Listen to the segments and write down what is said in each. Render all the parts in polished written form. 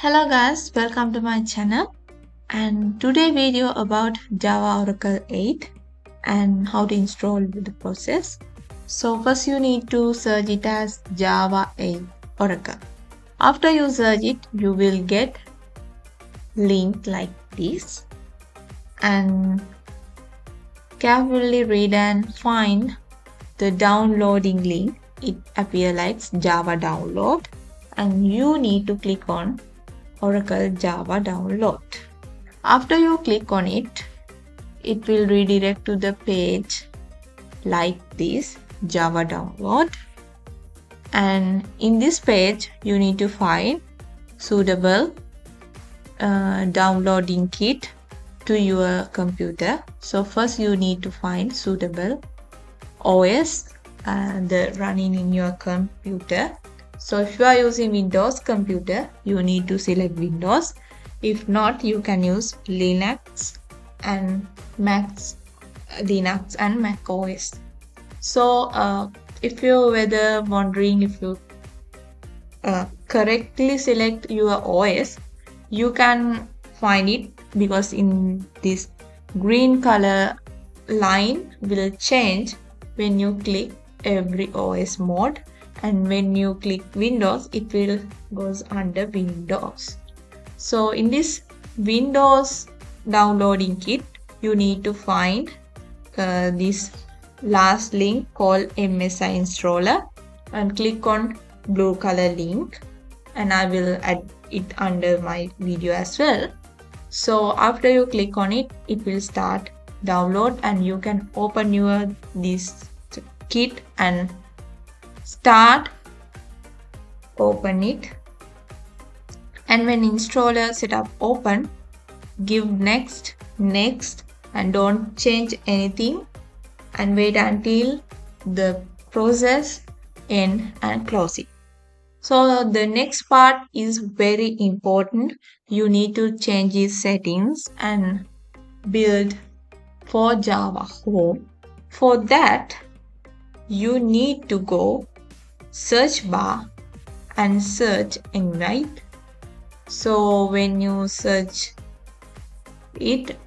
Hello guys, welcome to my channel and today video about Java Oracle 8 and how to install the process. So first you need to search it as Java 8 Oracle. After you search it, you will get link like this and carefully read and find the downloading link. It appears like Java download and you need to click on Oracle Java download. After you click on it, it will redirect to the page like this, Java download. And in this page, you need to find suitable downloading kit to your computer. So first you need to find suitable OS running in your computer. So if you are using Windows computer, you need to select Windows. If not, you can use Linux and Mac OS. So if you're wondering if you correctly select your OS, you can find it because in this green color line will change when you click every OS mode, and when you click Windows it will goes under Windows. So in this Windows downloading kit, you need to find this last link called MSI installer and click on blue color link, and I will add it under my video as well. So after you click on it, it will start download and you can open this kit and open it. And when installer setup open, give next and don't change anything and wait until the process end and close it. So the next part is very important. You need to change these settings and build for Java Home. For that, you need to go search bar and search Ignite. So when you search it,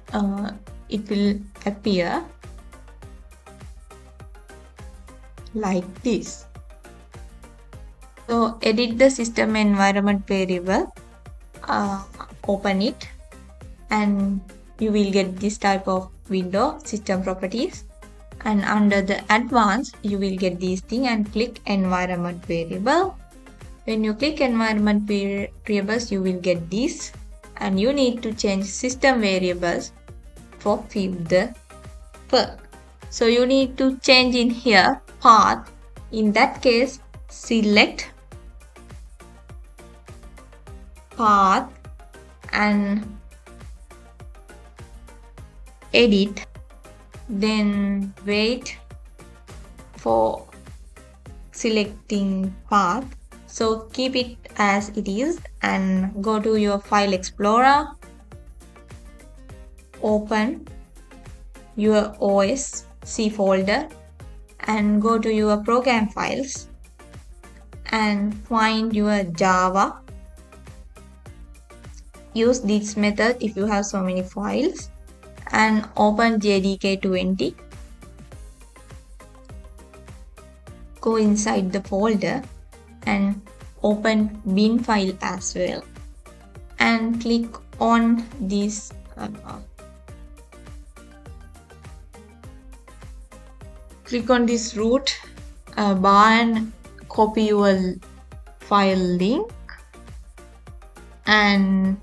it will appear like this. So edit the system environment variable, open it, and you will get this type of window, system properties, and under the advanced you will get these thing and click environment variable. When you click environment variables, you will get this, and you need to change system variables for the path. So you need to change in here path. In that case, select path and edit, then wait for selecting path. So keep it as it is and go to your file explorer, open your OS C folder and go to your program files and find your Java. Use this method if you have so many files and open JDK 20. Go inside the folder and open bin file as well and click on this root bar and copy your file link and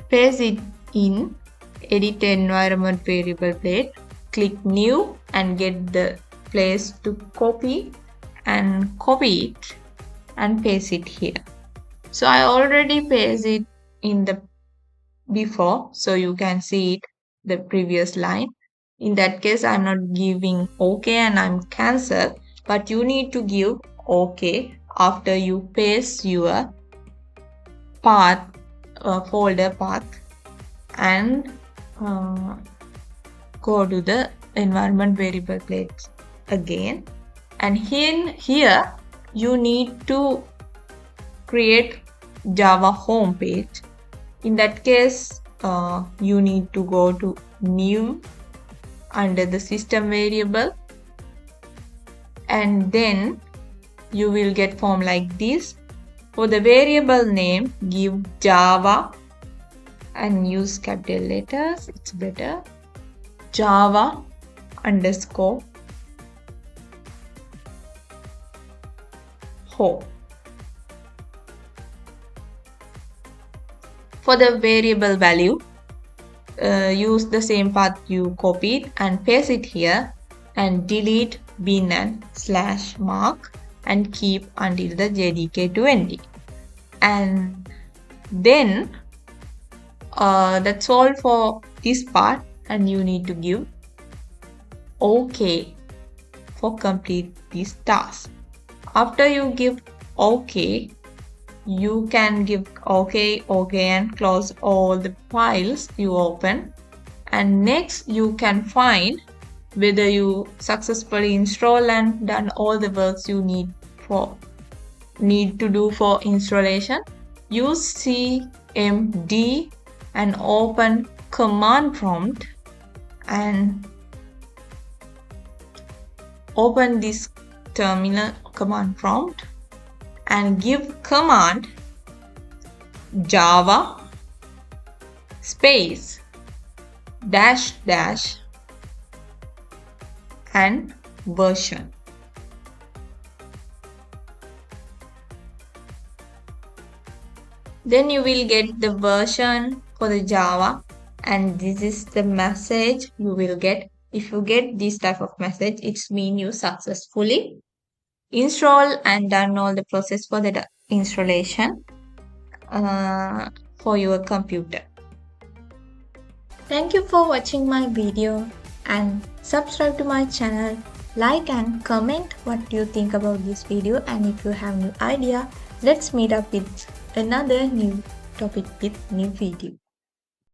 paste it in edit environment variable plate. Click new and get the place to copy it and paste it here. So I already pasted it in the before, so you can see it the previous line. In that case, I'm not giving OK and I'm cancel, but you need to give OK after you paste your path, folder path, and go to the environment variable plate again. And here you need to create Java home page. In that case, you need to go to new under the system variable, and then you will get form like this. For the variable name, give Java and use capital letters, it's better. Java underscore home. For the variable value, use the same path you copied and paste it here, and delete bin and slash mark and keep until the JDK 20. And then that's all for this part, and you need to give OK for complete this task. After you give OK, you can give OK and close all the files you open, and next you can find whether you successfully install and done all the works you need to do for installation. Use cmd and open command prompt and open this terminal command prompt and give command java space dash dash and version. Then you will get the version for the Java, and this is the message you will get. If you get this type of message, it means you successfully install and done all the process for the installation for your computer. Thank you for watching my video, and subscribe to my channel. Like and comment what you think about this video, and if you have new idea, let's meet up with another new topic with new video.